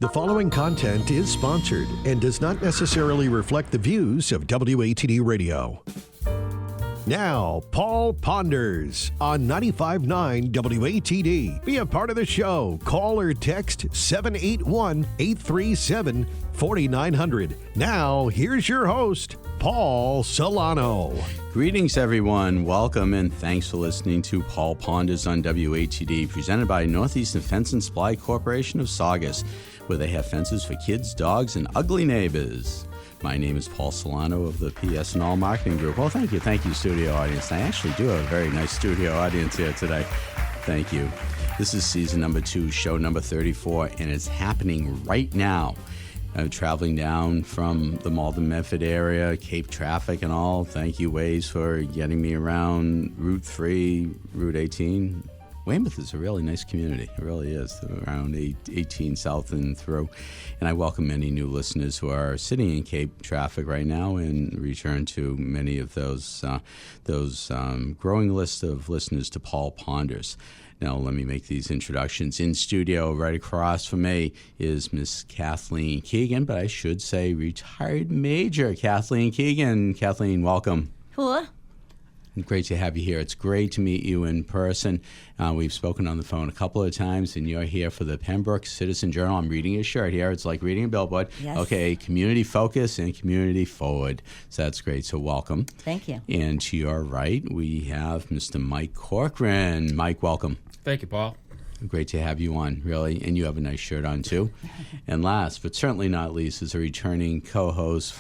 The following content is sponsored and does not necessarily reflect the views of WATD Radio. Now, Paul Ponders on 95.9 WATD. Be a part of the show. Call or text 781-837-4900. Now, here's your host, Paul Solano. Greetings, everyone. Welcome and thanks for listening to Paul Ponders on WATD, presented by Northeastern Fence and Supply Corporation of Saugus, where they have fences for kids, dogs, and ugly neighbors. My name is Paul Solano of the PS&All Marketing Group. Well, thank you, studio audience. I actually do have a very nice studio audience here today. Thank you. This is season number 2, show number 34, and it's happening right now. I'm traveling down from the Malden Medford area, Cape traffic and all. Thank you, Waze, for getting me around Route 3, Route 18. Weymouth is a really nice community. It really is, around 18 south and through. And I welcome many new listeners who are sitting in Cape traffic right now and return to many of those growing list of listeners to Paul Ponders. Now, let me make these introductions. In studio, right across from me, is Miss Kathleen Keegan, but I should say retired Major Kathleen Keegan. Kathleen, welcome. Hello. Great to have you here. It's great to meet you in person. We've spoken on the phone a couple of times, and you're here for the Pembroke Citizen Journal. I'm reading your shirt here. It's like reading a billboard. Yes. Okay, community focus and community forward. So that's great. So welcome. Thank you. And to your right, we have Mr. Mike Corcoran. Mike, welcome. Thank you, Paul. Great to have you on, really. And you have a nice shirt on, too. And last, but certainly not least, is a returning co-host,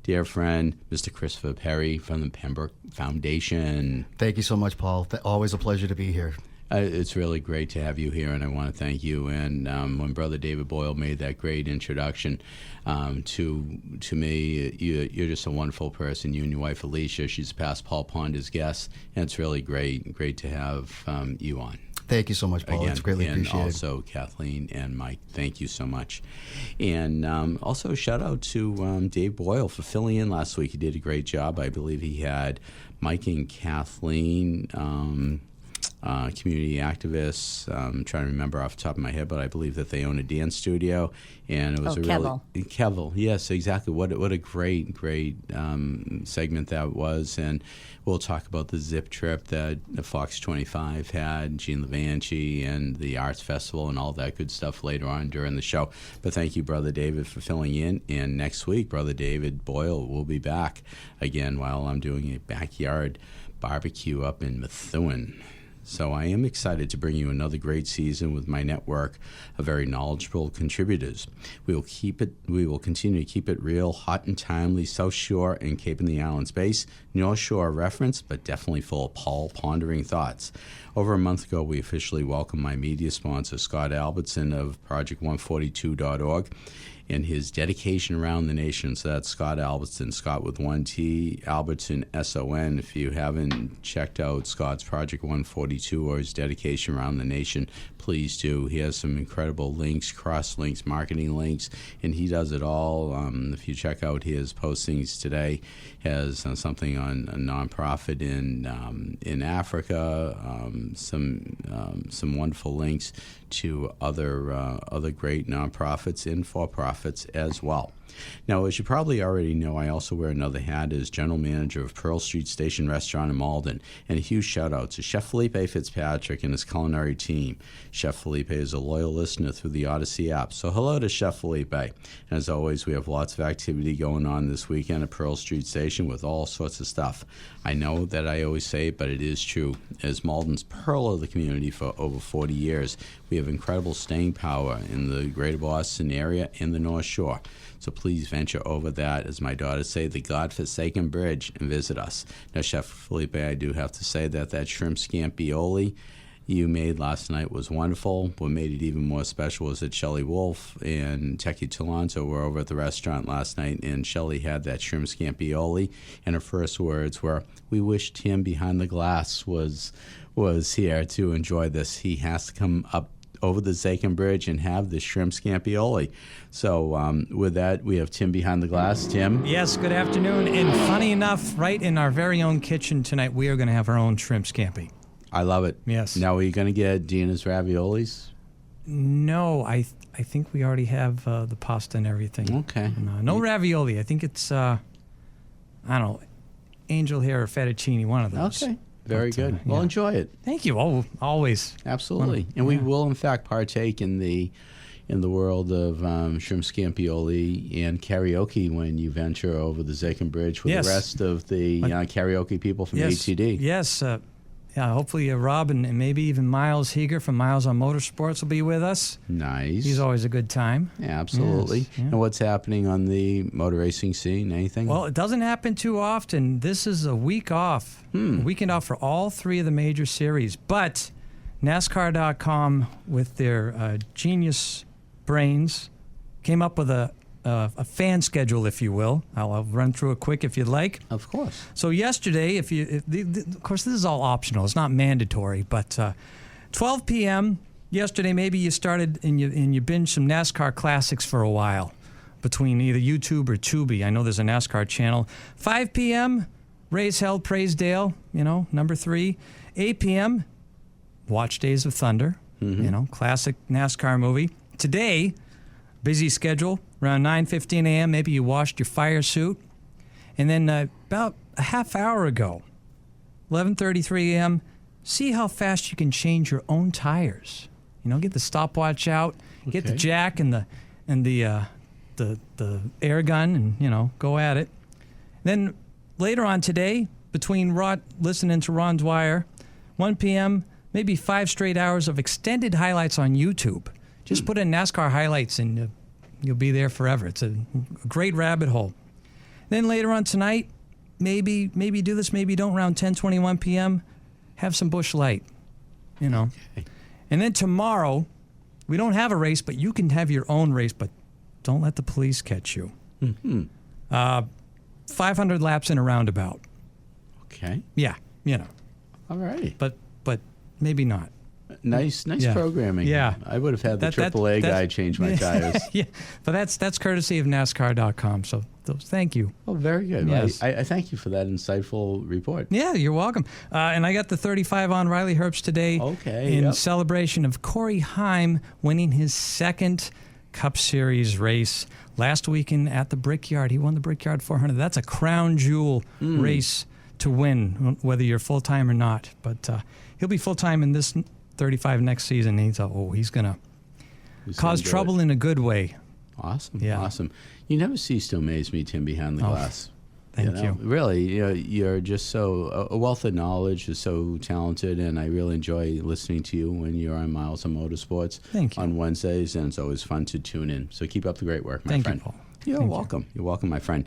dear friend, Mr. Christopher Perry from the Pembroke Foundation. Thank you so much, Paul. Always a pleasure to be here. It's really great to have you here, and I want to thank you. And when Brother David Boyle made that great introduction to me, you're just a wonderful person. You and your wife, Alicia, she's past Paul Ponders' guest, and it's really great to have you on. Thank you so much, Paul. Again, it's greatly appreciated. And also Kathleen and Mike, thank you so much. And also a shout out to Dave Boyle for filling in last week. He did a great job. I believe he had Mike and Kathleen, community activists. I'm trying to remember off the top of my head, but I believe that they own a dance studio, and it was Kevel. Yes, exactly. What a great segment that was. And we'll talk about the Zip trip that the Fox 25 had, Gene Levanchi, and the Arts Festival, and all that good stuff later on during the show. But thank you, Brother David, for filling in. And next week, Brother David Boyle will be back again while I'm doing a backyard barbecue up in Methuen. So I am excited to bring you another great season with my network of very knowledgeable contributors. We will continue to keep it real, hot and timely, South Shore and Cape and the Islands base, North Shore reference, but definitely full of Paul pondering thoughts. Over a month ago, we officially welcomed my media sponsor, Scott Albertson of Project142.org, and his dedication around the nation. So that's Scott Albertson, Scott with 1T, Albertson, S-O-N. If you haven't checked out Scott's Project 142 or his dedication around the nation, please do. He has some incredible links, cross-links, marketing links, and he does it all. If you check out his postings today, he has something on a nonprofit in Africa, some wonderful links to other great nonprofits and for-profits as well. Now, as you probably already know, I also wear another hat as general manager of Pearl Street Station Restaurant in Malden, and a huge shout out to Chef Felipe Fitzpatrick and his culinary team. Chef Felipe is a loyal listener through the Odyssey app, so hello to Chef Felipe. And as always, we have lots of activity going on this weekend at Pearl Street Station with all sorts of stuff. I know that I always say it, but it is true. As Malden's pearl of the community for over 40 years, we have incredible staying power in the greater Boston area and the North Shore. So please venture over that, as my daughters say, the godforsaken bridge, and visit us. Now, Chef Felipe, I do have to say that shrimp scampioli you made last night was wonderful. What made it even more special was that Shelley Wolf and Teki Talanto were over at the restaurant last night, and Shelley had that shrimp scampioli, and her first words were, "We wish Tim behind the glass was here to enjoy this. He has to come up over the Zakin Bridge and have the shrimp scampioli." So with that, we have Tim behind the glass. Tim? Yes, good afternoon. And funny enough, right in our very own kitchen tonight, we are going to have our own shrimp scampi. I love it. Yes. Now, are you going to get Dina's raviolis? No, I think we already have the pasta and everything. Okay. No ravioli. I think it's, I don't know, angel hair or fettuccine, one of those. Okay. Very But, good. Well, yeah. enjoy it. Thank you. Oh, always. Absolutely. And we will, in fact, partake in the world of shrimp scampioli and karaoke when you venture over the Zakin Bridge with Yes. the rest of the karaoke people from Yes. ATD. Yes. Yeah, hopefully Rob and maybe even Miles Heeger from Miles on Motorsports will be with us. Nice. He's always a good time. Absolutely. Yes, yeah. And what's happening on the motor racing scene? Anything? Well, it doesn't happen too often. This is a week off, a weekend off for all three of the major series. But NASCAR.com, with their genius brains, came up with a fan schedule, if you will. I'll run through it quick if you'd like. Of course. So yesterday, of course, this is all optional. It's not mandatory, but 12 p.m. yesterday, maybe you started and you binged some NASCAR classics for a while between either YouTube or Tubi. I know there's a NASCAR channel. 5 p.m., Race Held, Praise Dale, number 3. 8 p.m., watch Days of Thunder, classic NASCAR movie. Today, busy schedule, around 9:15 a.m., maybe you washed your fire suit. And then about a half hour ago, 11:33 a.m., see how fast you can change your own tires. Get the stopwatch out, get the jack and the air gun, and go at it. Then later on today, between listening to Ron Dwyer, 1 p.m., maybe 5 straight hours of extended highlights on YouTube. Just put in NASCAR highlights and you'll be there forever. It's a great rabbit hole. Then later on tonight, maybe do this, maybe don't, around 10:21 p.m., have some Busch Light, And then tomorrow, we don't have a race, but you can have your own race, but don't let the police catch you. 500 laps in a roundabout. Okay. Yeah, All righty. but maybe not. Nice Yeah. programming. Yeah. I would have had the That- AAA that's- guy change my tires. Yeah, but that's courtesy of NASCAR.com. So thank you. Oh, very good. Yes. I thank you for that insightful report. Yeah, you're welcome. And I got the 35 on Riley Herbst today. Okay, In yep. celebration of Corey Heim winning his second Cup Series race last weekend at the Brickyard. He won the Brickyard 400. That's a crown jewel race to win, whether you're full time or not. But he'll be full time in this 35 next season. He's going to cause trouble in a good way. Awesome. Yeah. Awesome. You never cease to amaze me, Tim, behind the glass. Thank you. Really, you're just so a wealth of knowledge. You're so talented, and I really enjoy listening to you when you're on Miles on Motorsports. Thank you. On Wednesdays, and it's always fun to tune in. So keep up the great work, my Thank friend. you, Paul. You're Thank you. welcome. You're welcome, my friend.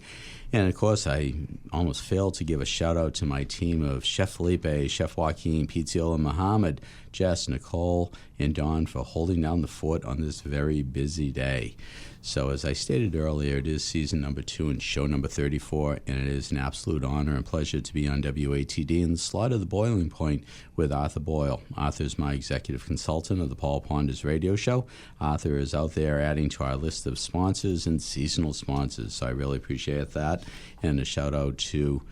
And of course, I almost failed to give a shout out to my team of Chef Felipe, Chef Joaquin, Pizziola Muhammad, Jess, Nicole, and Dawn for holding down the fort on this very busy day. So as I stated earlier, it is season number 2 and show number 34, and it is an absolute honor and pleasure to be on WATD in the slot of the Boiling Point with Arthur Boyle. Arthur is my executive consultant of the Paul Ponders radio show. Arthur is out there adding to our list of sponsors and seasonal sponsors, so I really appreciate that. And a shout out to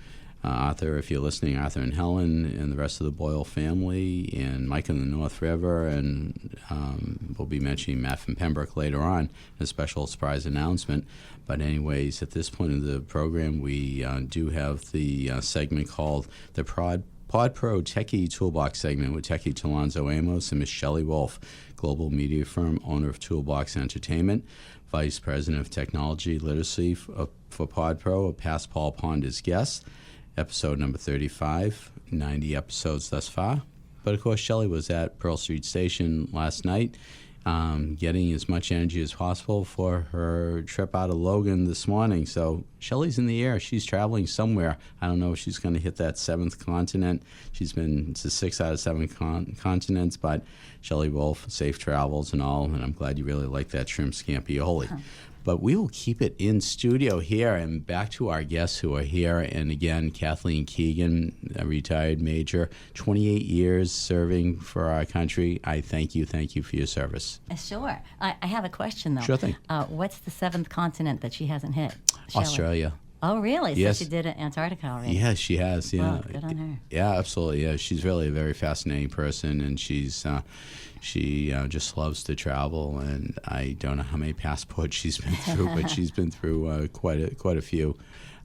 Arthur, if you're listening, Arthur and Helen and the rest of the Boyle family, and Mike in the North River, and we'll be mentioning Matt from Pembroke later on, a special surprise announcement. But anyways, at this point in the program, we do have the segment called the Pod Pro Techie Toolbox segment with Techie Talonzo Amos and Miss Shelley Wolf, global media firm, owner of Toolbox Entertainment, Vice President of Technology Literacy for Pod Pro, a past Paul Ponders guest. Episode number 35, 90 episodes thus far. But of course, Shelley was at Pearl Street Station last night, getting as much energy as possible for her trip out of Logan this morning. So Shelley's in the air. She's traveling somewhere. I don't know if she's going to hit that 7th continent. She's been to 6 out of 7 continents, but Shelley Wolf, safe travels and all, and I'm glad you really like that shrimp scampioli. Huh. But we will keep it in studio here, and back to our guests who are here. And again, Kathleen Keegan, a retired major, 28 years serving for our country. I thank you for your service. Sure. I have a question, though. Sure thing. What's the 7th continent that she hasn't hit? Australia. Oh, really? Yes. So she did Antarctica already. Yeah, she has. Yeah, Oh, good on her. Yeah, absolutely. Yeah, she's really a very fascinating person, and she just loves to travel. And I don't know how many passports she's been through, but she's been through quite a few.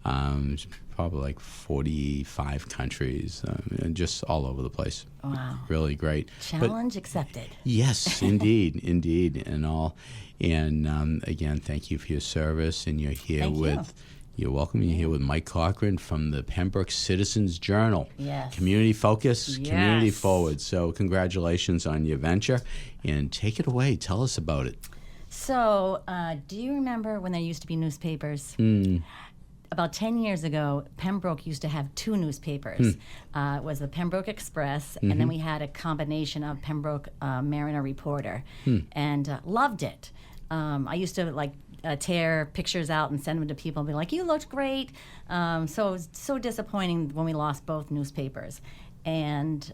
Probably like 45 countries, and just all over the place. Wow. Really great. Challenge accepted. Yes, indeed, and all. And again, thank you for your service. And you're here Thank you. with. You're welcome. You're here with Mike Cochran from the Pembroke Citizens Journal. Yes. Community focus, community Yes. forward. So congratulations on your venture, and take it away. Tell us about it. So, do you remember when there used to be newspapers? About 10 years ago, Pembroke used to have two newspapers. It was the Pembroke Express, and then we had a combination of Pembroke Mariner Reporter, and loved it. I used to tear pictures out and send them to people and be like, "You looked great." So it was so disappointing when we lost both newspapers. And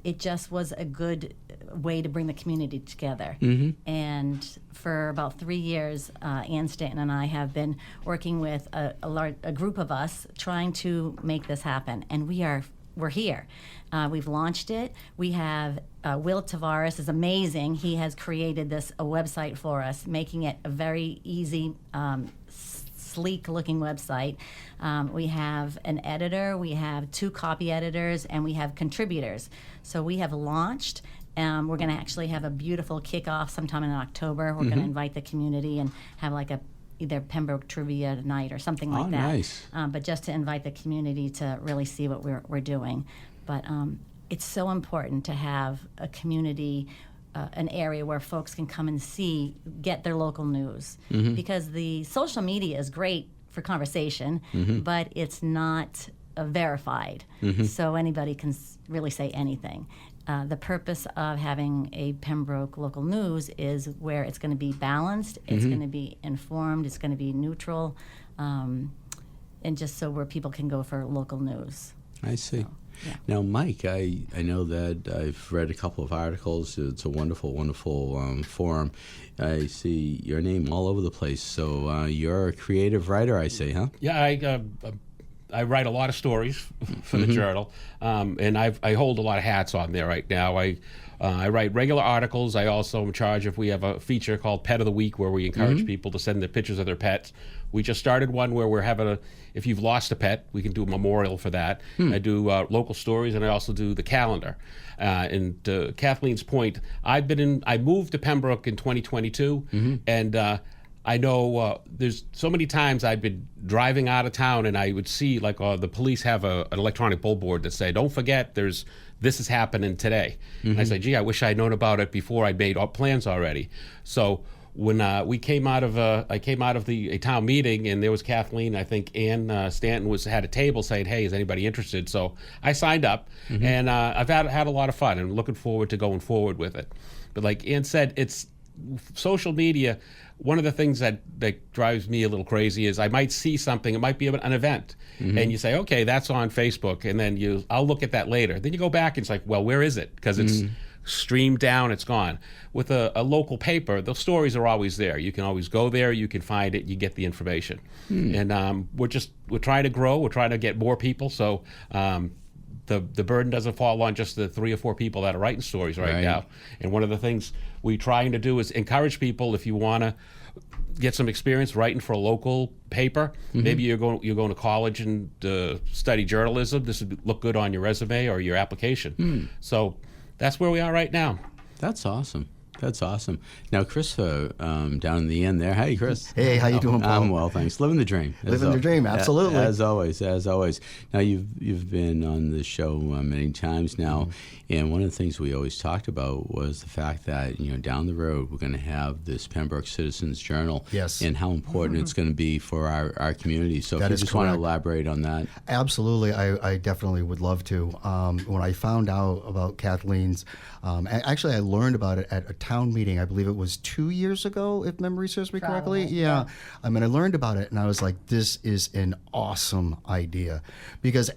it just was a good way to bring the community together. And for about 3 years, Ann Stanton and I have been working with a group of us trying to make this happen. And we're here. We've launched it. We have Will Tavares is amazing. He has created a website for us, making it a very easy, sleek-looking website. We have an editor, we have 2 copy editors, and we have contributors. So we have launched. We're going to actually have a beautiful kickoff sometime in October. We're going to invite the community and have either Pembroke trivia night or something like that. Nice. But just to invite the community to really see what we're doing. But it's so important to have a community, an area where folks can come and get their local news. Because the social media is great for conversation, but it's not verified. So anybody can really say anything. The purpose of having a Pembroke local news is where it's going to be balanced, it's going to be informed, it's going to be neutral, and just so where people can go for local news. I see. So, yeah. Now, Mike, I know that I've read a couple of articles. It's a wonderful, wonderful forum. I see your name all over the place. So you're a creative writer, I say, huh? Yeah, I write a lot of stories for the Journal, and I hold a lot of hats on there right now. I write regular articles. I also am in charge of, we have a feature called Pet of the Week where we encourage people to send their pictures of their pets. We just started one where we're having if you've lost a pet, we can do a memorial for that. I do local stories, and I also do the calendar. And to Kathleen's point, I moved to Pembroke in 2022, and I know there's so many times I've been driving out of town and I would see the police have an electronic billboard that say, "Don't forget, this is happening today." And I say, "Gee, I wish I'd known about it before I'd made plans already." So when I came out of a town meeting, and there was Kathleen, I think Ann Stanton had a table saying, "Hey, is anybody interested?" So I signed up, and I've had a lot of fun and looking forward to going forward with it. But like Ann said, it's social media. One of the things that drives me a little crazy is I might see something, it might be an event, and you say, "Okay, that's on Facebook," and then I'll look at that later. Then you go back and it's like, well, where is it? Because it's streamed down, it's gone. With a local paper, the stories are always there. You can always go there, you can find it, you get the information. And we're trying to grow, we're trying to get more people, so the burden doesn't fall on just the 3 or 4 people that are writing stories right now. And one of the things we're trying to do is encourage people, if you want to get some experience writing for a local paper, maybe you're going to college and study journalism, this would look good on your resume or your application. So that's where we are right now. That's awesome. That's awesome. Now, Chris, down in the end there. Hey, Chris. Hey, how you doing, Paul? I'm well, thanks. Living the dream. Living the dream, absolutely. As always. Now, you've been on the show many times now, and one of the things we always talked about was the fact that down the road we're going to have this Pembroke Citizens Journal, yes, and how important it's going to be for our community. So, that if you just want to elaborate on that. Absolutely, I definitely would love to. When I found out about Kathleen's, actually I learned about it at a town meeting. I believe it was 2 years ago, if memory serves me correctly. Yeah. I learned about it, and I was like, this is an awesome idea, because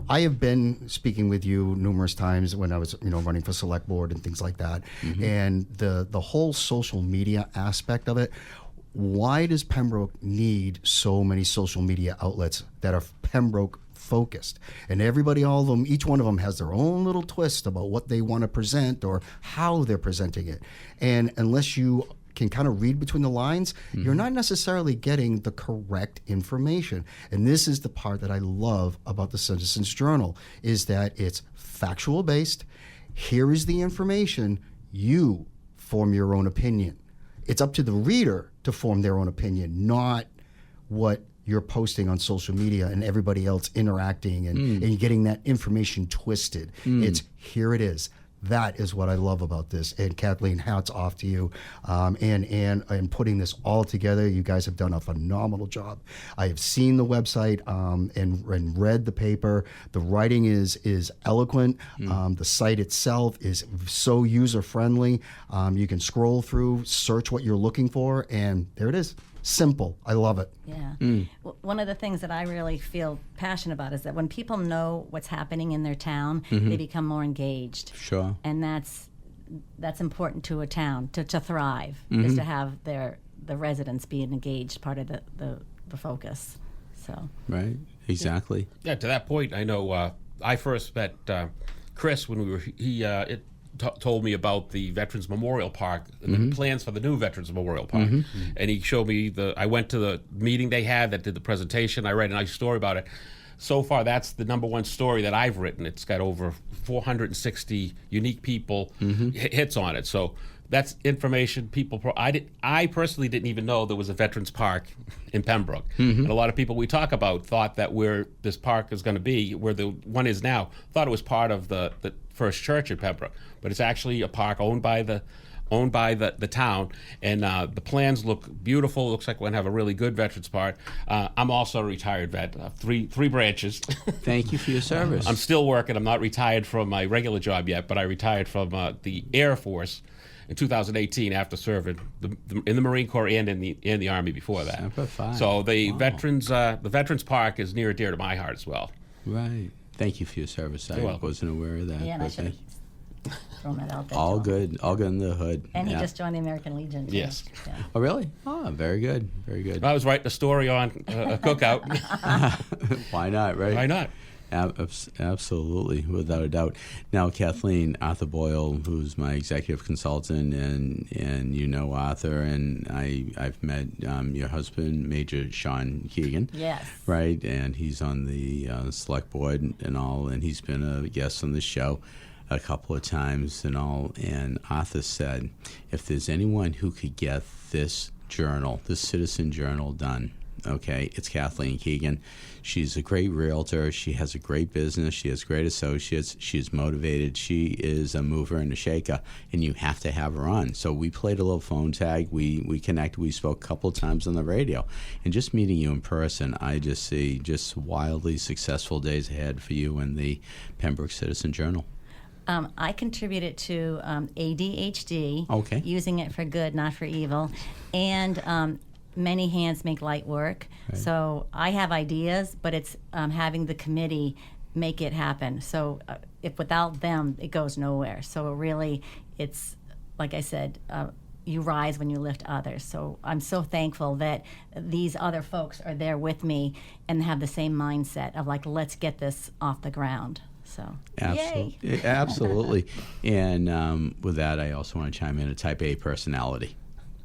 I have been speaking with you numerous times when I was, running for select board and things like that. And the whole social media aspect of it, why does Pembroke need so many social media outlets that are Pembroke focused? And everybody, all of them, each one of them has their own little twist about what they want to present or how they're presenting it. And unless you can kind of read between the lines, you're not necessarily getting the correct information. And this is the part that I love about the Citizens Journal, is that it's factual based. Here is the information. You form your own opinion. It's up to the reader to form their own opinion, not what you're posting on social media and everybody else interacting and getting that information twisted. It's here it is. That is what I love about this. And Kathleen, hats off to you. And putting this all together, you guys have done a phenomenal job. I have seen the website and read the paper. The writing is eloquent. The site itself is so user-friendly. You can scroll through, search what you're looking for, and there it is. Simple. I love it. Yeah. One of the things that I really feel passionate about is that when people know what's happening in their town, they become more engaged. Sure. And that's important to a town to thrive, is to have the residents be an engaged part of the focus. So. Right. Exactly. Yeah, to that point, I know I first met Chris when he told me about the Veterans Memorial Park and the plans for the new Veterans Memorial Park. And he showed me I went to the meeting they had that did the presentation. I read a nice story about it. So far, that's the number one story that I've written. It's got over 460 unique people hits on it. So that's information people. I personally didn't even know there was a Veterans Park in Pembroke. And a lot of people we talk about thought that where this park is going to be, where the one is now, thought it was part of the First Church in Pembroke, but it's actually a park owned by the town, and the plans look beautiful. It looks like we're gonna have a really good Veterans Park. I'm also a retired vet, three branches. Thank you for your service. I'm still working. I'm not retired from my regular job yet, but I retired from the Air Force in 2018 after serving in the Marine Corps and in the Army before that. Semper Fi. So the Veterans Park is near and dear to my heart as well. Right. Thank you for your service. I welcome. wasn't aware of that. Yeah, and I but should have thrown that out there. all to him. good. All good in the hood. And he Yeah. just joined the American Legion. Too. Yes. Yeah. Oh, really? Oh, very good. Very good. I was writing a story on a cookout. Why not, right? Why not? Absolutely, without a doubt. Now, Kathleen, Arthur Boyle, who's my executive consultant, and you know Arthur, and I've met your husband, Major Sean Keegan. Yes. Right, and he's on the select board and all, and he's been a guest on the show a couple of times and all. And Arthur said, if there's anyone who could get this journal, this Citizen Journal done, okay, it's Kathleen Keegan. She's a great realtor. She has a great business. She has great associates. She's motivated. She is a mover and a shaker, and you have to have her on. So we played a little phone tag. We connected. We spoke a couple of times on the radio. And just meeting you in person, I just see just wildly successful days ahead for you and the Pembroke Citizen Journal. I contributed to ADHD, Okay. using it for good, not for evil, and many hands make light work. Right. So I have ideas, but it's having the committee make it happen. So if without them, it goes nowhere. So really, it's like I said, you rise when you lift others. So I'm so thankful that these other folks are there with me and have the same mindset of like, let's get this off the ground. So, Absolutely. yay. Absolutely. And with that, I also want to chime in a type A personality.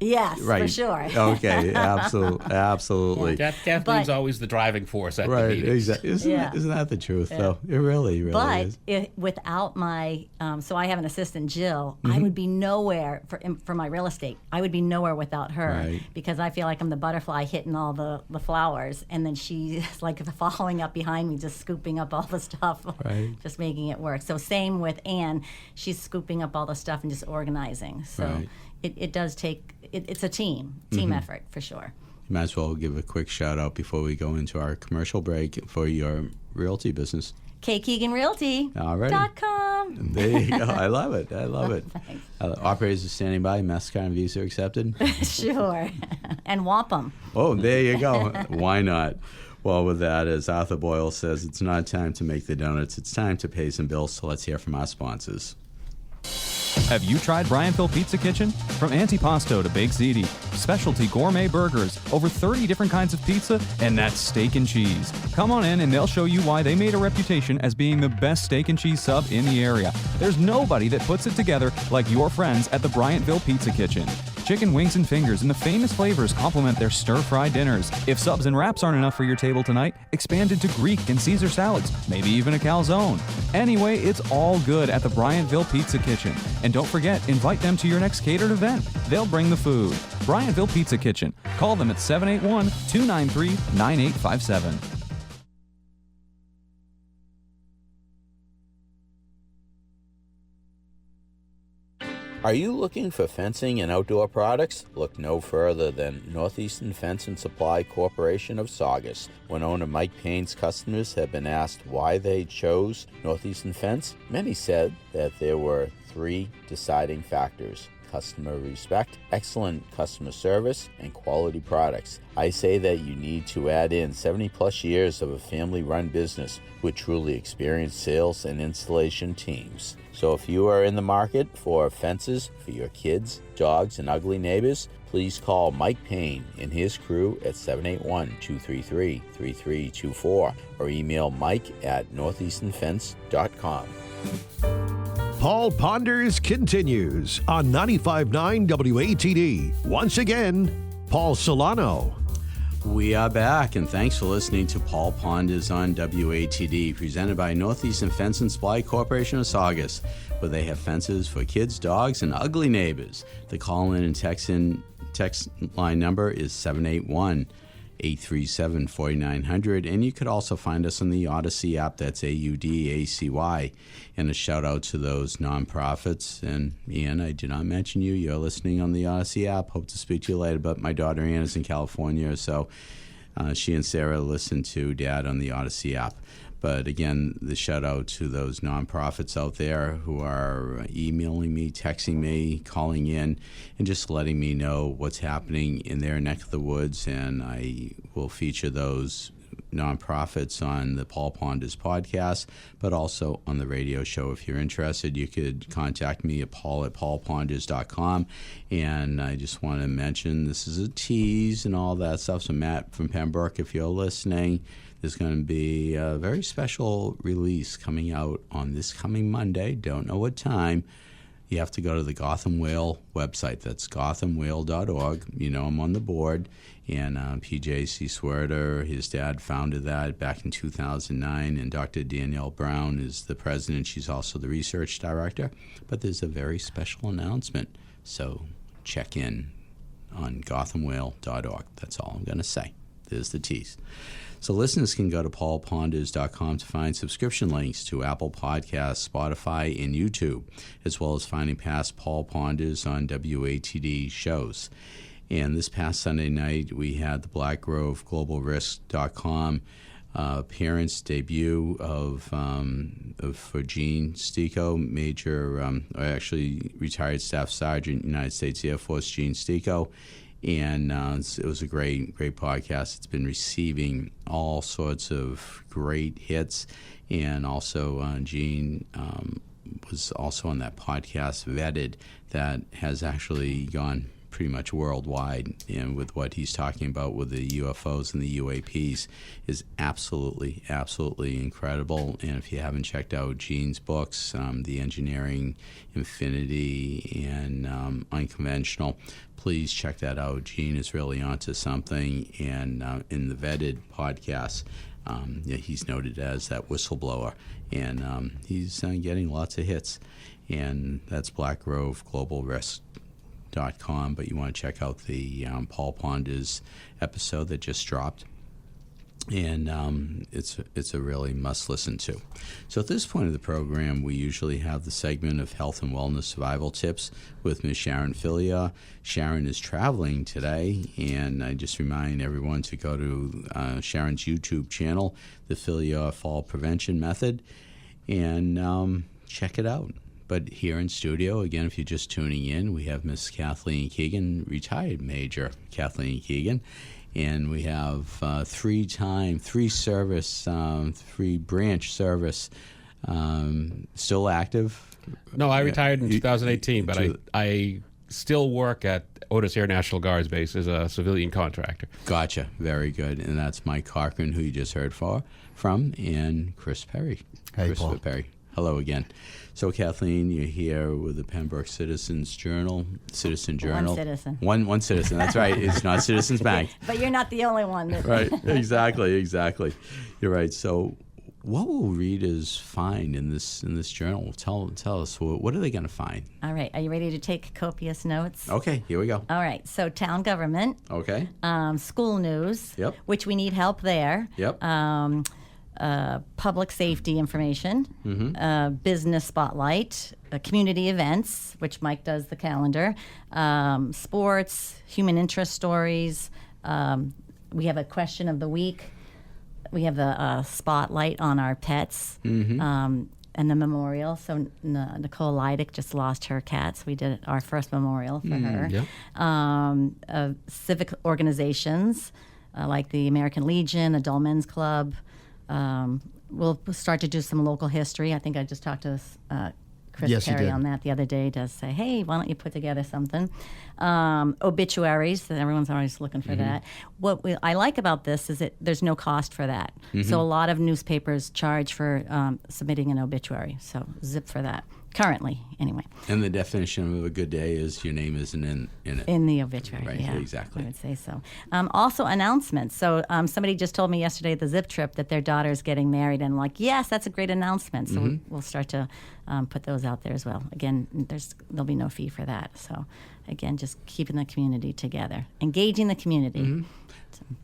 Yes, Right. for sure. Okay, absolutely. Kathleen's But- always the driving force at the Right, meetings. exactly. Isn't that the truth, though? It really But is. without my, so I have an assistant, Jill. I would be nowhere for my real estate. I would be nowhere without her Right. because I feel like I'm the butterfly hitting all the flowers, and then she's like following up behind me, just scooping up all the stuff, Right. just making it work. So same with Anne, she's scooping up all the stuff and just organizing. So Right. it does take. It's a team effort for sure. You might as well give a quick shout out before we go into our commercial break for your realty business. KKeeganRealty.com. There you go. I love it. I love it. Thanks. Operators are standing by. MasterCard and Visa accepted. Sure. And wampum. Oh, there you go. Why not? Well, with that, as Arthur Boyle says, it's not time to make the donuts. It's time to pay some bills. So let's hear from our sponsors. Have you tried Bryanttville Pizza Kitchen? From antipasto to baked ziti, specialty gourmet burgers, over 30 different kinds of pizza, and that's steak and cheese. Come on in and they'll show you why they made a reputation as being the best steak and cheese sub in the area. There's nobody that puts it together like your friends at the Bryanttville Pizza Kitchen. Chicken wings and fingers and the famous flavors complement their stir-fry dinners. If subs and wraps aren't enough for your table tonight, expand into Greek and Caesar salads, maybe even a calzone. Anyway, it's all good at the Bryanttville Pizza Kitchen. And don't forget, invite them to your next catered event. They'll bring the food. Bryanttville Pizza Kitchen. Call them at 781-293-9857. Are you looking for fencing and outdoor products? Look no further than Northeastern Fence and Supply Corporation of Saugus. When owner Mike Payne's customers have been asked why they chose Northeastern Fence, many said that there were 3 deciding factors: customer respect, excellent customer service, and quality products. I say that you need to add in 70-plus years of a family-run business with truly experienced sales and installation teams. So if you are in the market for fences for your kids, dogs, and ugly neighbors, please call Mike Payne and his crew at 781-233-3324 or email mike@northeasternfence.com. Paul Ponders continues on 95.9 WATD. Once again, Paul Solano. We are back, and thanks for listening to Paul Ponders on WATD, presented by Northeastern Fence and Supply Corporation of Saugus, where they have fences for kids, dogs, and ugly neighbors. The call-in and text line number is 781-837-4900, and you could also find us on the Odyssey app. That's AUDACY. And a shout out to those nonprofits. And Ian, I did not mention you. You're listening on the Odyssey app. Hope to speak to you later. But my daughter Ann is in California, so she and Sarah listen to Dad on the Odyssey app. But again, the shout out to those nonprofits out there who are emailing me, texting me, calling in, and just letting me know what's happening in their neck of the woods. And I will feature those nonprofits on the Paul Ponders podcast, but also on the radio show. If you're interested, you could contact me at paul@paulponders.com. And I just want to mention, this is a tease and all that stuff. So Matt from Pembroke, if you're listening, there's going to be a very special release coming out on this coming Monday. Don't know what time. You have to go to the Gotham Whale website. That's gothamwhale.org. You know, I'm on the board. And PJ.C. Swerter, his dad, founded that back in 2009. And Dr. Danielle Brown is the president. She's also the research director. But there's a very special announcement. So check in on gothamwhale.org. That's all I'm going to say. There's the tease. So listeners can go to paulponders.com to find subscription links to Apple Podcasts, Spotify, and YouTube, as well as finding past Paul Ponders on WATD shows. And this past Sunday night, we had the Black Grove GlobalRisk.com appearance debut for Gene Stico, actually retired Staff Sergeant, United States Air Force, Gene Stico. And it was a great podcast. It's been receiving all sorts of great hits. And also Gene was also on that podcast, Vetted, that has actually gone pretty much worldwide, and with what he's talking about with the UFOs and the UAPs is absolutely incredible. And if you haven't checked out Gene's books, The Engineering Infinity and Unconventional, please check that out. Gene is really onto something. And in the Vetted podcast, he's noted as that whistleblower, and he's getting lots of hits. And that's Black Grove GlobalRisk.com, but you want to check out the Paul Ponders episode that just dropped, and it's a really must listen to. So at this point of the program, we usually have the segment of health and wellness survival tips with Ms. Sharon Filia. Sharon is traveling today, and I just remind everyone to go to Sharon's YouTube channel, the Filia Fall Prevention Method, and check it out. But here in studio, again, if you're just tuning in, we have Miss Kathleen Keegan, retired Major Kathleen Keegan, and we have three branch service, still active, No, I retired in You- 2018, but you- I still work at Otis Air National Guards Base as a civilian contractor. Gotcha. Very good. And that's Mike Cochran, who you just heard from, and Chris Perry. Hey, Christopher Paul. Perry. Hello again. So, Kathleen, you're here with the Pembroke Citizen Journal. citizen. One citizen. That's right. It's not Citizens Bank. But you're not the only one. Right. Exactly. You're right. So, what will readers find in this journal? Tell us. What are they going to find? All right. Are you ready to take copious notes? Okay. Here we go. All right. So town government, Okay. school news, Yep. which we need help there. Yep. Public safety information, business spotlight, community events, which Mike does the calendar, sports, human interest stories. We have a question of the week. We have the spotlight on our pets and the memorial. So Nicole Leidick just lost her cat, so we did our first memorial for her. Yeah. Civic organizations like the American Legion, the Dull Men's Club. We'll start to do some local history. I think I just talked to Chris Yes, you Perry did. on that the other day to say, hey, why don't you put together something? Obituaries, everyone's always looking for that. What I like about this is that there's no cost for that. So a lot of newspapers charge for submitting an obituary. So zip for that. Currently, anyway. And the definition of a good day is your name isn't in it. In the obituary, Right, yeah, exactly. I would say so. Also, announcements. So somebody just told me yesterday at the Zip trip that their daughter's getting married, and I'm like, yes, that's a great announcement. So we'll start to put those out there as well. Again, there'll be no fee for that. So again, just keeping the community together, engaging the community.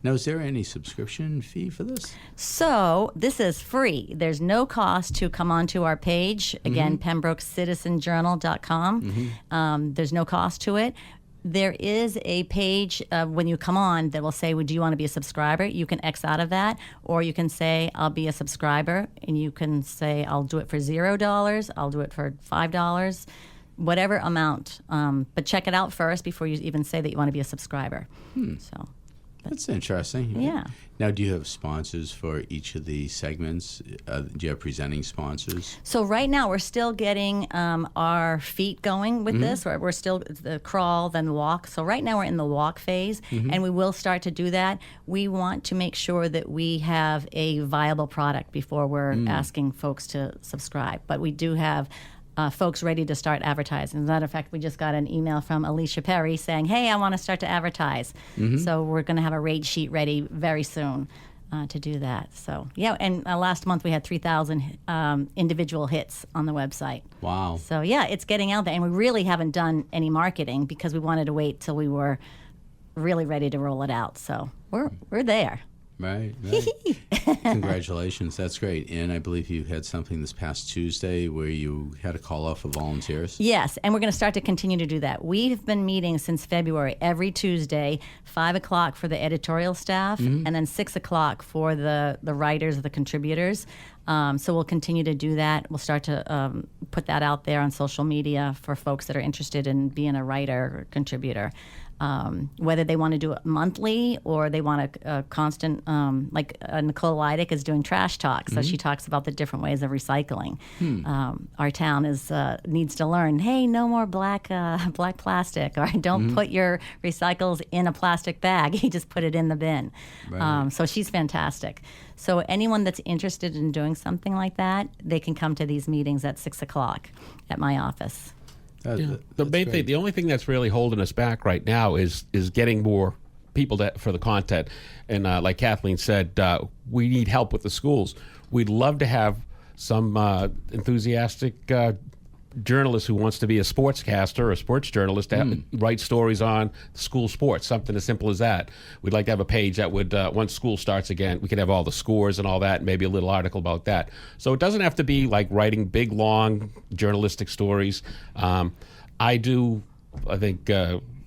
Now, is there any subscription fee for this? So this is free. There's no cost to come onto our page. Again, PembrokeCitizenJournal.com. There's no cost to it. There is a page when you come on that will say, do you want to be a subscriber? You can X out of that, or you can say, I'll be a subscriber, and you can say, I'll do it for $0, I'll do it for $5, whatever amount. But check it out first before you even say that you want to be a subscriber. So. That's interesting. Yeah. Now, do you have sponsors for each of the segments? Do you have presenting sponsors? So right now we're still getting our feet going with this. We're still the crawl, then walk. So right now we're in the walk phase, and we will start to do that. We want to make sure that we have a viable product before we're asking folks to subscribe. But we do have folks ready to start advertising. As a matter of fact, we just got an email from Alicia Perry saying, hey, I want to start to advertise. So we're going to have a rate sheet ready very soon to do that. So, yeah, and last month we had 3,000 individual hits on the website. Wow. So, yeah, it's getting out there. And we really haven't done any marketing because we wanted to wait till we were really ready to roll it out. So we're there. Right. Congratulations. That's great. And I believe you had something this past Tuesday where you had a call off for volunteers. Yes, and we're going to start to continue to do that. We've been meeting since February every Tuesday, 5 o'clock for the editorial staff, and then 6 o'clock for the writers, the contributors. So we'll continue to do that. We'll start to put that out there on social media for folks that are interested in being a writer or contributor. Whether they want to do it monthly or they want a constant, like Nicole Leidick is doing Trash Talk, so she talks about the different ways of recycling. Our town needs to learn, hey, no more black plastic, or don't put your recycles in a plastic bag. You just put it in the bin. Right. So she's fantastic. So anyone that's interested in doing something like that, they can come to these meetings at 6 o'clock at my office. The only thing that's really holding us back right now is getting more people for the content. And like Kathleen said, we need help with the schools. We'd love to have some enthusiastic journalist who wants to be a sportscaster or a sports journalist to write stories on school sports, something as simple as that. We'd like to have a page that would, once school starts again, we could have all the scores and all that, and maybe a little article about that. So it doesn't have to be like writing big, long journalistic stories. I think,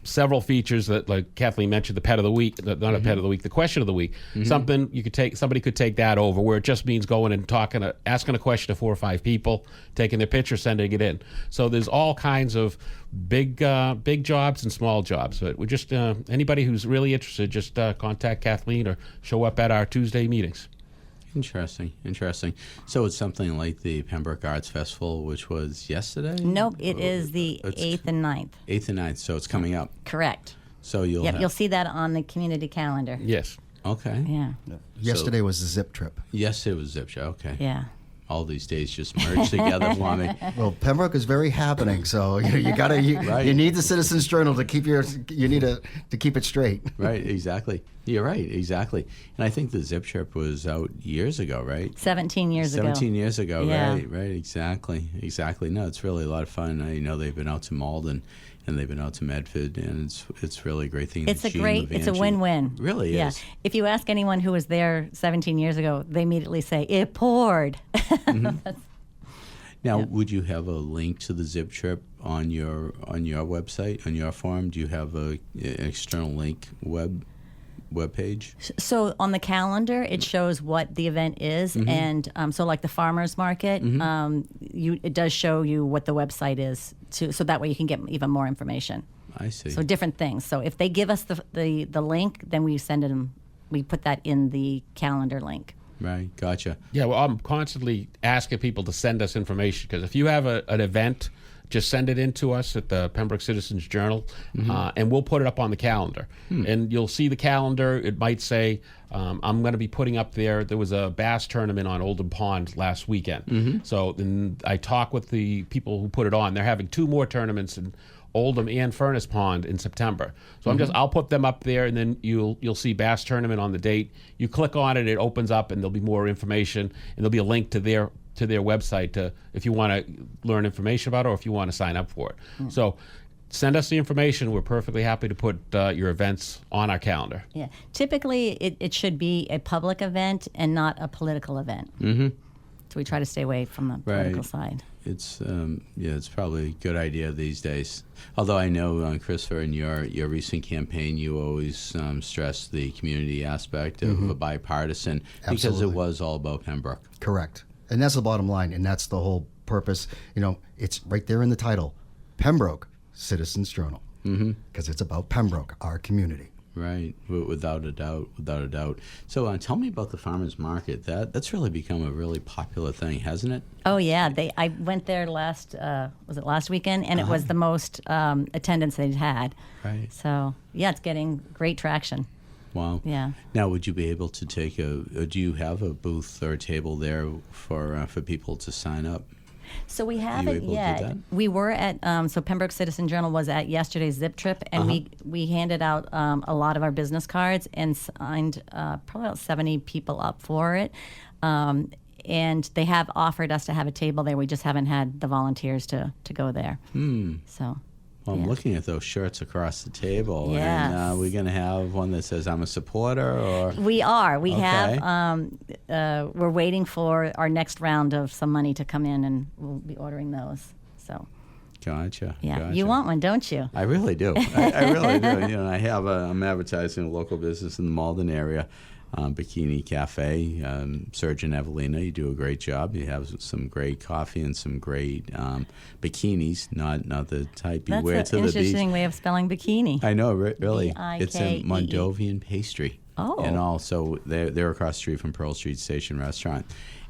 several features that, like Kathleen mentioned, the pet of the week, not a pet of the week, the question of the week. Something somebody could take that over, where it just means going and asking a question to 4 or 5 people, taking their picture, sending it in. So there's all kinds of big jobs and small jobs. But we're just anybody who's really interested, just contact Kathleen or show up at our Tuesday meetings. Interesting. So it's something like the Pembroke Arts Festival, which was yesterday? Nope, it is the 8th and 9th. 8th and 9th, so it's coming up. Correct. So you'll see that on the community calendar. Yes. Okay. Yeah. Yesterday was the Zip Trip. Yesterday was Zip Show. Okay. Yeah. All these days just merged together for me. Well, Pembroke is very happening, so you gotta you need the Citizens Journal to keep to keep it straight. Right, exactly. You're right, exactly. And I think the Zip Trip was out years ago, right? 17 years ago. 17 years ago, Yeah. right, exactly. No, it's really a lot of fun. I know they've been out to Malden and they've been out to Medford, and it's really a great thing. It's a win-win. Really yeah. is. If you ask anyone who was there 17 years ago, they immediately say, it poured. Now, would you have a link to the Zip Trip on your website, on your forum? Do you have an external link web page? So on the calendar, it shows what the event is, and so like the farmers market, it does show you what the website is, so that way you can get even more information. I see. So different things. So if they give us the link, then we send it. We put that in the calendar link. Right, gotcha. Yeah, well, I'm constantly asking people to send us information, because if you have an event, just send it in to us at the Pembroke Citizens Journal, and we'll put it up on the calendar. And you'll see the calendar. It might say, I'm going to be putting up there was a bass tournament on Oldham Pond last weekend. So then I talk with the people who put it on. They're having 2 more tournaments in Oldham and Furnace Pond in September. So I'll put them up there, and then you'll see bass tournament on the date. You click on it, it opens up, and there'll be more information, and there'll be a link to their website if you want to learn information about it, or if you want to sign up for it. So send us the information. We're perfectly happy to put your events on our calendar. Yeah. Typically, it should be a public event and not a political event. So we try to stay away from the political side. It's it's probably a good idea these days. Although I know, Christopher, in your recent campaign, you always stressed the community aspect of a bipartisan, because Absolutely. it was all about Pembroke. Correct. And that's the bottom line, and that's the whole purpose. It's right there in the title, Pembroke Citizens Journal, because it's about Pembroke, our community. Right, without a doubt. So tell me about the farmers market. That's really become a really popular thing, hasn't it? Oh yeah, I went there last weekend, and it was the most attendance they'd had. Right. So yeah, it's getting great traction. Wow. Yeah. Now, would you be able to take do you have a booth or a table there for people to sign up? So we Are you haven't able to do yet. that? We were at so Pembroke Citizen Journal was at yesterday's Zip Trip, and we handed out a lot of our business cards and signed probably about 70 people up for it. And they have offered us to have a table there. We just haven't had the volunteers to go there. So. Well, I'm Yeah. looking at those shirts across the table, Yes. and we're going to have one that says "I'm a supporter," or We are. We Okay. have. We're waiting for our next round of some money to come in, and we'll be ordering those. So, Gotcha. yeah, Gotcha. you want one, don't you? I really do. I really do. I'm advertising a local business in the Malden area, Bikini Cafe. Surgeon Evelina, you do a great job. You have some great coffee and some great bikinis, not the type you That's wear an to the beach. interesting way of spelling bikini. I know, really. B-I-K-E-E. It's a Mondovian pastry. Oh. And also, they're across the street from Pearl Street Station Restaurant.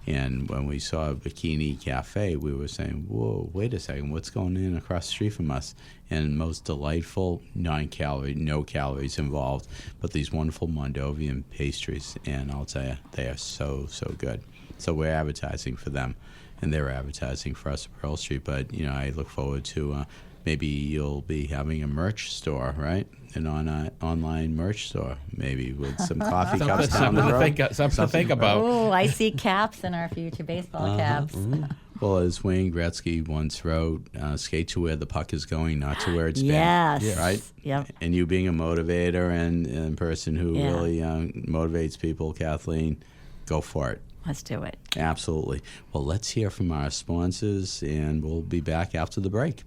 And when we saw Bikini Cafe, we were saying, whoa, wait a second, what's going in across the street from us? And most delightful, non-calorie, no calories involved, but these wonderful Mondovian pastries. And I'll tell you, they are so, so good. So we're advertising for them, and they're advertising for us at Pearl Street. But, I look forward to maybe you'll be having a merch store, right? An online merch store, maybe with some coffee cups down the road. Something to think about. Oh, I see caps in our future baseball caps. Well, as Wayne Gretzky once wrote, skate to where the puck is going, not to where it's Yes. been. Right? Yep. And you being a motivator and person who Yeah. really motivates people, Kathleen, go for it. Let's do it. Absolutely. Well, let's hear from our sponsors, and we'll be back after the break.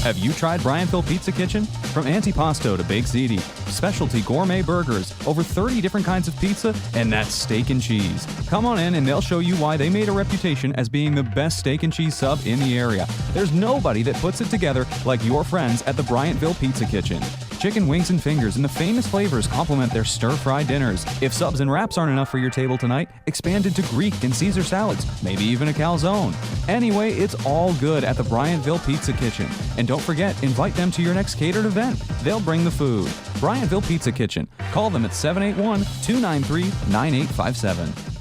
Have you tried Bryantville Pizza Kitchen? From antipasto to baked ziti, specialty gourmet burgers, over 30 different kinds of pizza, and that's steak and cheese. Come on in and they'll show you why they made a reputation as being the best steak and cheese sub in the area. There's nobody that puts it together like your friends at the Bryantville Pizza Kitchen. Chicken wings and fingers and the famous flavors complement their stir-fry dinners. If subs and wraps aren't enough for your table tonight, expand into Greek and Caesar salads, maybe even a calzone. Anyway, it's all good at the Bryantville Pizza Kitchen. And don't forget, invite them to your next catered event. They'll bring the food. Bryantville Pizza Kitchen. Call them at 781-293-9857.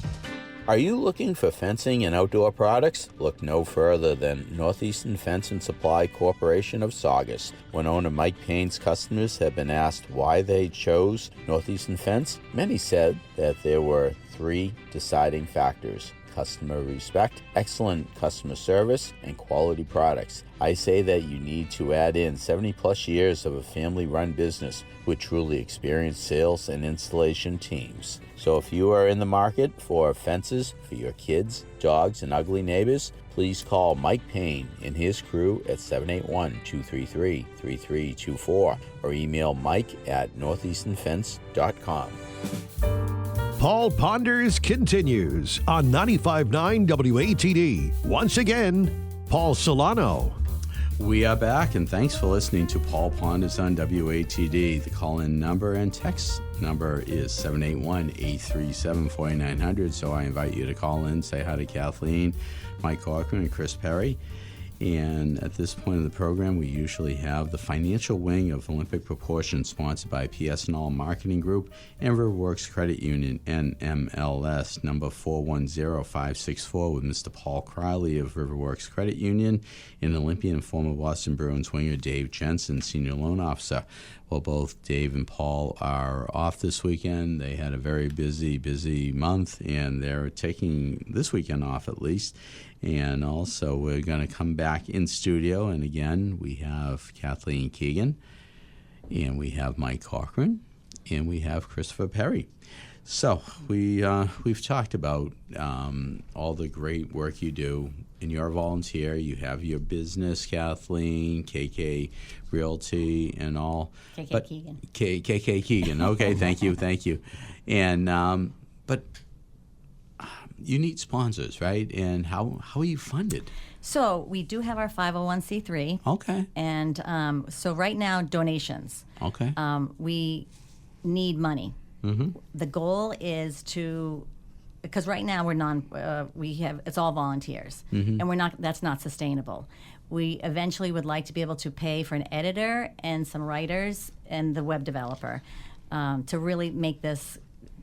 Are you looking for fencing and outdoor products? Look no further than Northeastern Fence and Supply Corporation of Saugus. When owner Mike Payne's customers have been asked why they chose Northeastern Fence, many said that there were 3 deciding factors: customer respect, excellent customer service, and quality products. I say that you need to add in 70-plus years of a family-run business with truly experienced sales and installation teams. So if you are in the market for fences for your kids, dogs, and ugly neighbors, please call Mike Payne and his crew at 781-233-3324 or email mike@northeasternfence.com. Paul Ponders continues on 95.9 WATD. Once again, Paul Solano. We are back, and thanks for listening to Paul Ponders on WATD. The call-in number and text number is 781-837-4900, so I invite you to call in, say hi to Kathleen, Mike Corcoran, and Chris Perry. And at this point in the program, we usually have the financial wing of Olympic Proportions, sponsored by PS&L Marketing Group and Riverworks Credit Union, NMLS number 410564, with Mr. Paul Crowley of Riverworks Credit Union and Olympian and former Boston Bruins winger Dave Jensen, Senior Loan Officer. Well, both Dave and Paul are off this weekend. They had a very busy month, and they're taking this weekend off at least. And also, we're going to come back in studio, and again, we have Kathleen Keegan, and we have Mike Corcoran, and we have Christopher Perry. So we've talked about all the great work you do, and you're a volunteer. You have your business, Kathleen, KK Realty, and all. KK Keegan. KK Keegan. Okay, thank you. And but you need sponsors, right? And how are you funded? So we do have our 501c3. Okay. And so right now, donations. Okay. We need money. Mm-hmm. The goal is to, because right now it's all volunteers, Mm-hmm. and that's not sustainable. We eventually would like to be able to pay for an editor and some writers and the web developer to really make this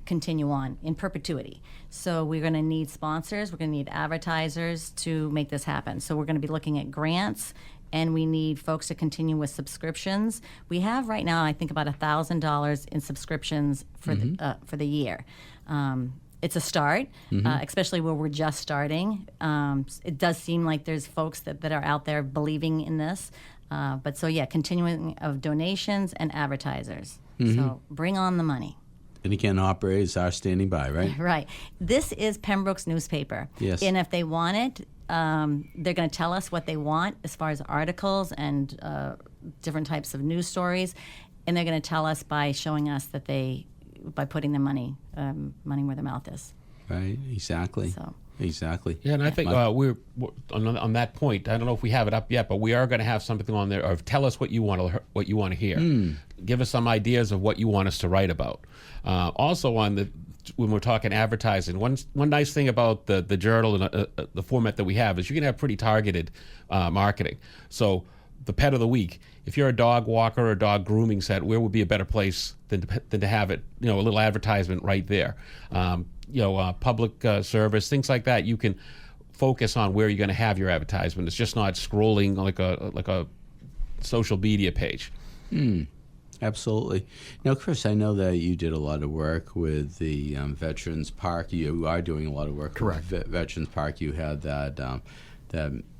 continue on in perpetuity. So we're going to need sponsors, we're going to need advertisers to make this happen. So we're going to be looking at grants, and we need folks to continue with subscriptions. We have right now, I think, about $1,000 in subscriptions for the year. It's a start, especially where we're just starting. It does seem like there's folks that are out there believing in this. But so, yeah, continuing of donations and advertisers. So bring on the money. And again, operators are standing by, right? Right. This is Pembroke's newspaper. Yes. And if they want it, they're going to tell us what they want as far as articles and different types of news stories. And they're going to tell us by showing us that by putting the money where their mouth is. Right, exactly. So. Exactly. Yeah, and I think we're on that point. I don't know if we have it up yet, but we are going to have something on there of tell us what you want to hear. Give us some ideas of what you want us to write about. Also, when we're talking advertising, one nice thing about the journal and the format that we have is you can have pretty targeted marketing. So the pet of the week. If you're a dog walker or a dog grooming set, where would be a better place than to have it? A little advertisement right there. Public service, things like that. You can focus on where you're going to have your advertisement. It's just not scrolling like a social media page. Absolutely. Now, Chris, I know that you did a lot of work with the Veterans Park. You are doing a lot of work Correct. with Veterans Park. You had that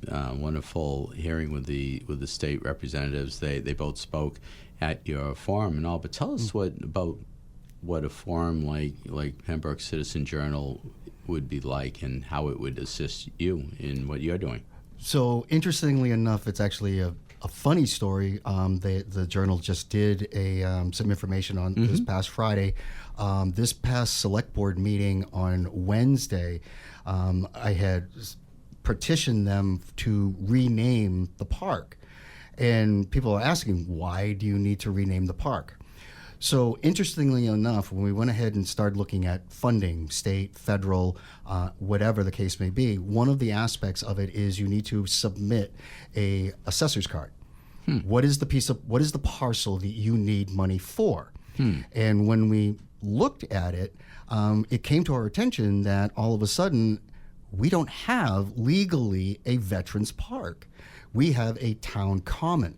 wonderful hearing with the state representatives. They both spoke at your forum and all. But tell us about what a forum like Pembroke Citizen Journal would be like and how it would assist you in what you're doing. So interestingly enough, it's actually a funny story. The Journal just did some information on this past Friday. This past select board meeting on Wednesday, I had petitioned them to rename the park. And people are asking, why do you need to rename the park? So interestingly enough, when we went ahead and started looking at funding, state, federal, whatever the case may be, one of the aspects of it is you need to submit a assessor's card. What is the parcel that you need money for? And when we looked at it, it came to our attention that all of a sudden we don't have legally a veterans park. We have a town common.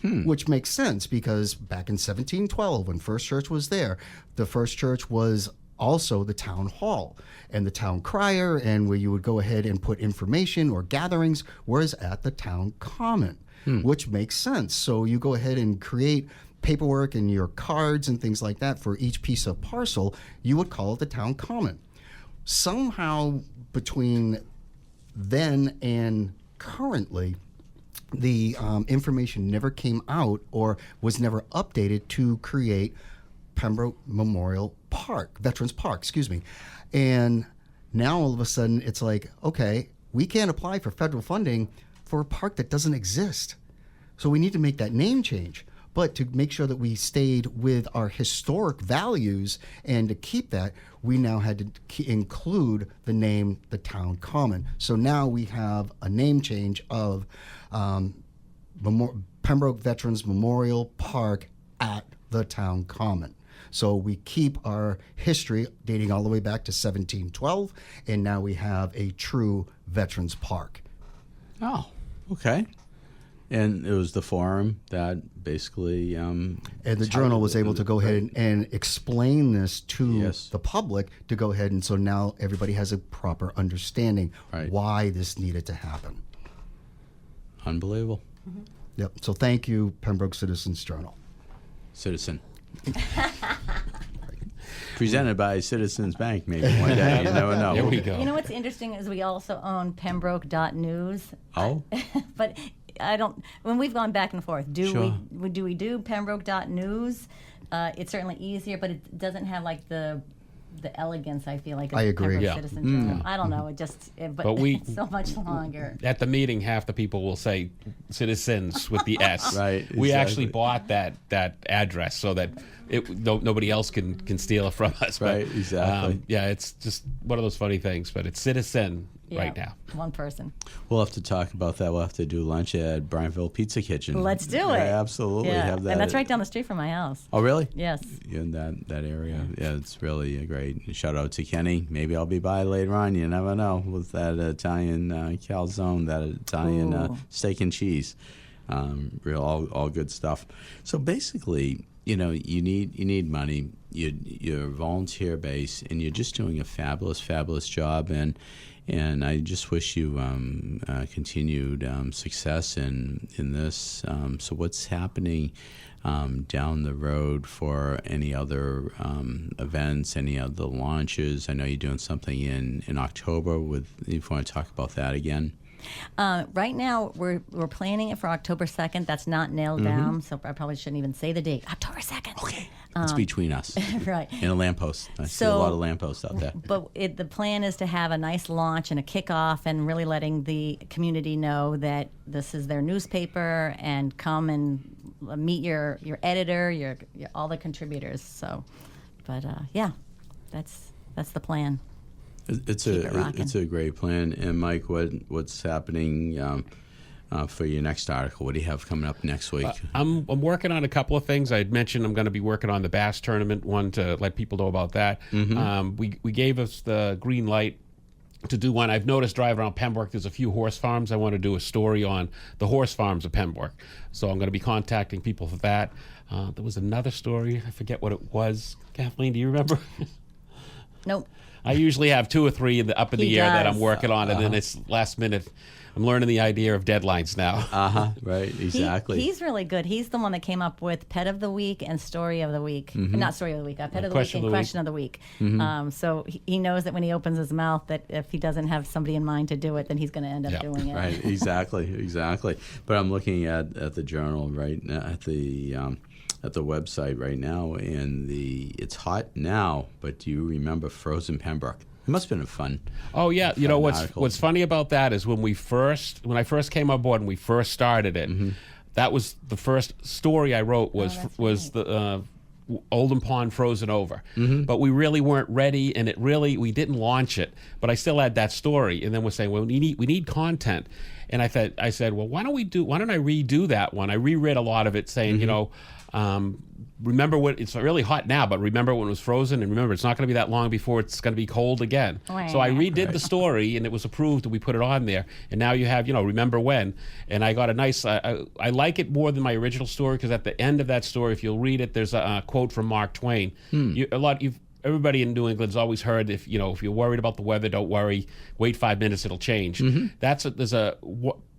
Which makes sense because back in 1712, when First Church was there, the First Church was also the town hall and the town crier, and where you would go ahead and put information or gatherings was at the town common, which makes sense. So you go ahead and create paperwork and your cards and things like that for each piece of parcel, you would call it the town common. Somehow between then and currently, the information never came out or was never updated to create Pembroke Memorial Park, Veterans Park, excuse me. And now all of a sudden it's like, okay, we can't apply for federal funding for a park that doesn't exist. So we need to make that name change. But to make sure that we stayed with our historic values and to keep that, we now had to include the name, the town common. So now we have a name change of Pembroke Veterans Memorial Park at the town common. So we keep our history dating all the way back to 1712, and now we have a true veterans park. Oh, okay. And it was the forum that basically... and the Journal was able to go ahead and explain this to the public to go ahead, and so now everybody has a proper understanding why this needed to happen. Unbelievable. Yep. So thank you, Pembroke Citizens Journal. Citizen. Presented by Citizens Bank, maybe one day. You never know. There we go. You know what's interesting is we also own Pembroke.news. Oh. But I don't. When we've gone back and forth, do we do Pembroke.news? It's certainly easier, but it doesn't have like the elegance. I feel like. I agree. Pembroke Yeah. Citizen Journal. I don't know. But we- it's so much longer. At the meeting, half the people will say "citizens" with the S. Right, We actually exactly. bought that address so that nobody else can steal it from us. Right, exactly. Yeah, it's just one of those funny things. But it's Citizen right now. One person. We'll have to talk about that. We'll have to do lunch at Bryanville Pizza Kitchen. Let's do it. Yeah, absolutely. Yeah. Have that. And that's right down the street from my house. Oh, really? Yes. In that area. Yeah, it's really great. Shout out to Kenny. Maybe I'll be by later on. You never know with that Italian calzone, that Italian steak and cheese. All good stuff. So basically, you need money. You're volunteer based, and you're just doing a fabulous job. And I just wish you continued success in this. So what's happening down the road for any other events, any other launches? I know you're doing something in October. If you want to talk about that again. Right now, we're planning it for October 2nd. That's not nailed down, so I probably shouldn't even say the date. October 2nd. Okay. It's between us. Right. And a lamppost. I see a lot of lampposts out there. But the plan is to have a nice launch and a kickoff and really letting the community know that this is their newspaper and come and meet your editor, your all the contributors. So, but yeah, that's the plan. It's Keep it rocking. a great plan. And Mike, what's happening for your next article? What do you have coming up next week? I'm working on a couple of things. I had mentioned I'm going to be working on the bass tournament one to let people know about that. We gave us the green light to do one. I've noticed driving around Pembroke, there's a few horse farms. I want to do a story on the horse farms of Pembroke. So I'm going to be contacting people for that. There was another story. I forget what it was. Kathleen, do you remember? Nope. I usually have two or three up in He the air that I'm does. working on, and then it's last minute. I'm learning the idea of deadlines now. Right, exactly. He's really good. He's the one that came up with Pet of the Week and Story of the Week. Not Story of the Week, Pet of the Week Question and of the Question of the Week. So he knows that when he opens his mouth, that if he doesn't have somebody in mind to do it, then he's going to end up doing it. Right, exactly. But I'm looking at the journal right now, at the website right now, and it's hot now. But do you remember Frozen Pembroke? It must have been a fun. Oh yeah, you fun know article. what's funny about that is when I first came on board and we first started it, that was the first story I wrote was the Oldham Pond frozen over. But we really weren't ready, and we didn't launch it. But I still had that story, and then we're saying, well, we need content. And I said, well, why don't I redo that one? I reread a lot of it, saying, remember when it's really hot now, but remember when it was frozen, and remember it's not going to be that long before it's going to be cold again. So I redid the story, and it was approved, and we put it on there. And now you have, remember when. And I got a nice. I like it more than my original story, because at the end of that story, if you'll read it, there's a quote from Mark Twain. Everybody in New England's always heard, if you're worried about the weather, don't worry. Wait 5 minutes, it'll change.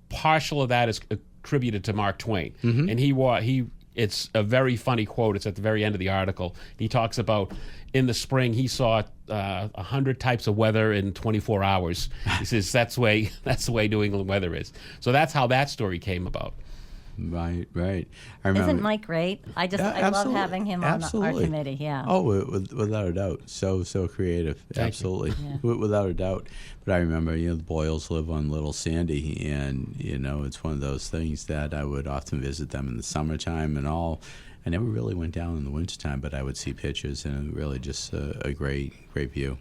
Partial of that is attributed to Mark Twain, and it's a very funny quote. It's at the very end of the article. He talks about in the spring he saw 100 types of weather in 24 hours. He says that's the way New England weather is. So that's how that story came about. Right. I remember. Isn't Mike great? I love having him on our committee. Yeah. Oh, without a doubt. So creative. Absolutely. Yeah. Without a doubt. But I remember, the Boyles live on Little Sandy, and it's one of those things that I would often visit them in the summertime and all. I never really went down in the wintertime, but I would see pictures, and really just a great view.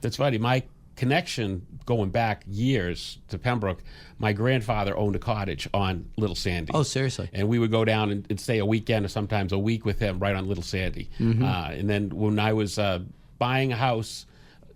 That's funny. My connection going back years to Pembroke, my grandfather owned a cottage on Little Sandy. Oh, seriously? And we would go down and stay a weekend or sometimes a week with him right on Little Sandy. And then when I was buying a house,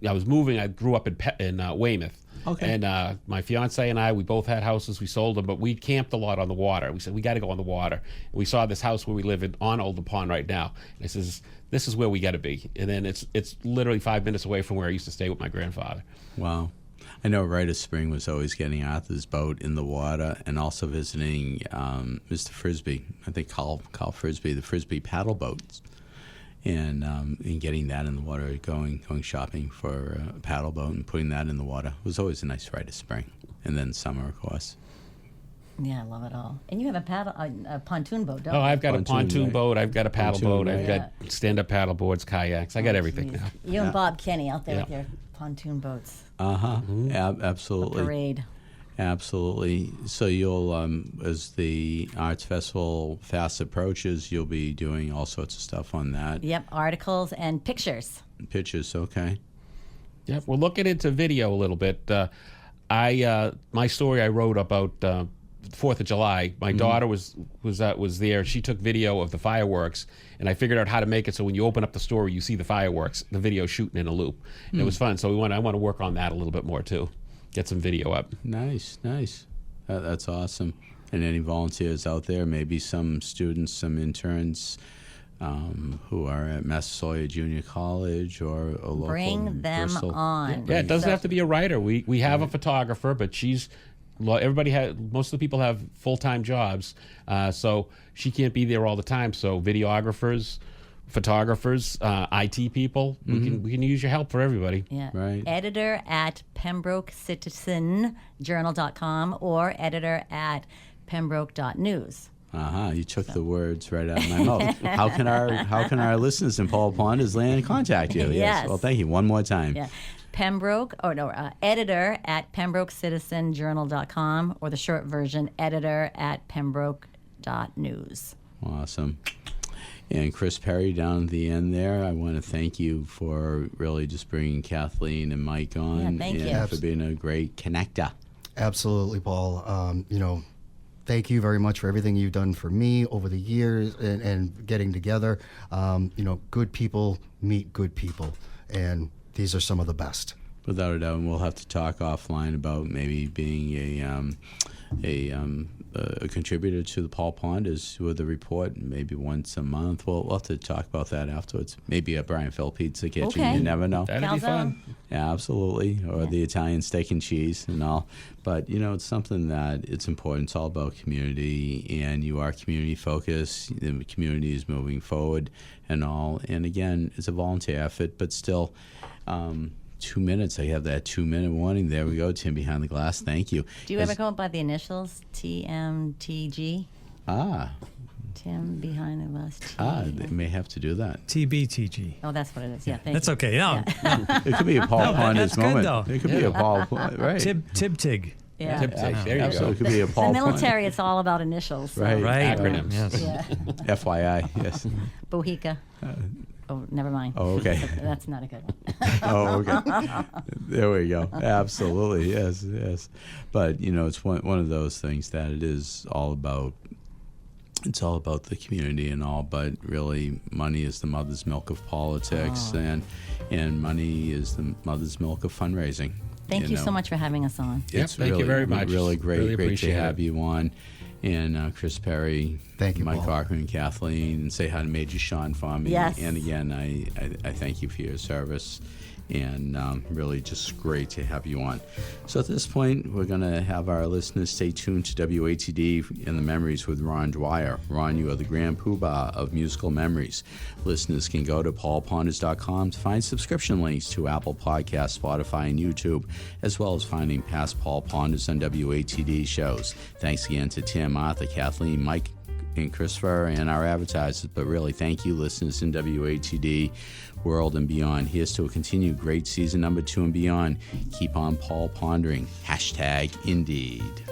I was moving. I grew up in Weymouth. Okay. And my fiance and I, we both had houses. We sold them, but we camped a lot on the water. We said, we got to go on the water. And we saw this house where we live on Oldham Pond right now. And I says, this is where we got to be. And then it's literally 5 minutes away from where I used to stay with my grandfather. Wow. I know Rite of Spring was always getting Arthur's boat in the water, and also visiting Mr. Frisbee. I think Carl Frisbee, the Frisbee paddle boats. And getting that in the water, going shopping for a paddle boat and putting that in the water was always a nice Rite of Spring. And then summer, of course. Yeah, I love it all. And you have a pontoon boat, don't you? Oh, I've got a pontoon boat. I've got a paddle boat. I've got stand-up paddle boards, kayaks. I got everything now. You and Bob Kenny out there with your pontoon boats. Absolutely. The parade. Absolutely. So you'll, as the Arts Festival fast approaches, you'll be doing all sorts of stuff on that. Yep, articles and pictures. Pictures, okay. Yep, we're looking into video a little bit. My story I wrote about 4th of July. My daughter was there. She took video of the fireworks, and I figured out how to make it so when you open up the story, you see the fireworks, the video shooting in a loop. And it was fun. So I want to work on that a little bit more too. Get some video up. Nice. That's awesome. And any volunteers out there, maybe some students, some interns who are at Massasoit Junior College or a local Bring them Bristol. on. Yeah, it doesn't have to be a writer. We have a photographer, but most of the people have full-time jobs, so she can't be there all the time. So videographers, photographers, IT people, we can use your help for everybody. Yeah. Right. Editor at PembrokeCitizenJournal.com or editor at Pembroke.news. You took the words right out of my mouth. How can our listeners in Paul Ponders land contact you? Yes. Well, thank you. One more time. Yeah. Editor at PembrokeCitizenJournal.com, or the short version, editor at Pembroke.news. Awesome. And Chris Perry down at the end there, I want to thank you for really just bringing Kathleen and Mike on. Thank you. And for being a great connector. Absolutely, Paul. Thank you very much for everything you've done for me over the years and getting together. Good people meet good people, and these are some of the best. Without a doubt, and we'll have to talk offline about maybe being a contributor to the Paul Ponders with a report, maybe once a month. We'll have to talk about that afterwards. Maybe a Brian Phil Pizza Kitchen. Okay. You never know. That'd be fun. Yeah, absolutely. Or the Italian steak and cheese and all. But, it's something that it's important. It's all about community, and you are community focused. The community is moving forward and all. And again, it's a volunteer effort, but still, 2 minutes. I have that 2-minute warning. There we go. Tim behind the glass. Thank you. Do you ever go by the initials TMTG? Tim behind the glass. They may have to do that. TBTG. Oh, that's what it is. Yeah, thank That's you. okay. No, It could be a Paul Ponders that's good, moment. though. It could be a Paul, right? Tib Tig. Yeah. Tip tape. There you So go. it could be a Paul The military, it's all about initials. So. Right. Right. Acronyms. Yes. Yeah. FYI, yes. Bohica. Oh, never mind. Oh, okay. That's not a good one. Oh, okay. There we go. Absolutely, yes. But it's one of those things that it is all about. It's all about the community and all, but really, money is the mother's milk of politics, and money is the mother's milk of fundraising. Thank you so much for having us on. Yep, It's thank you really, very much. Really great, Really great to appreciate have it. you on. And Chris Perry, Thank you, Mike Paul. Cochran, Kathleen, and say hi to Major Sean for me. Yes. And again, I thank you for your service, and really just great to have you on. So at this point, we're going to have our listeners stay tuned to WATD in the Memories with Ron Dwyer. Ron, you are the grand poobah of musical memories. Listeners can go to paulponders.com to find subscription links to Apple Podcasts, Spotify, and YouTube, as well as finding past Paul Ponders on WATD shows. Thanks again to Tim, Arthur, Kathleen, Mike, and Christopher, and our advertisers. But really, thank you, listeners in WATD world and beyond. Here's to a continued great season number 2 and beyond. Keep on Paul pondering. #Indeed.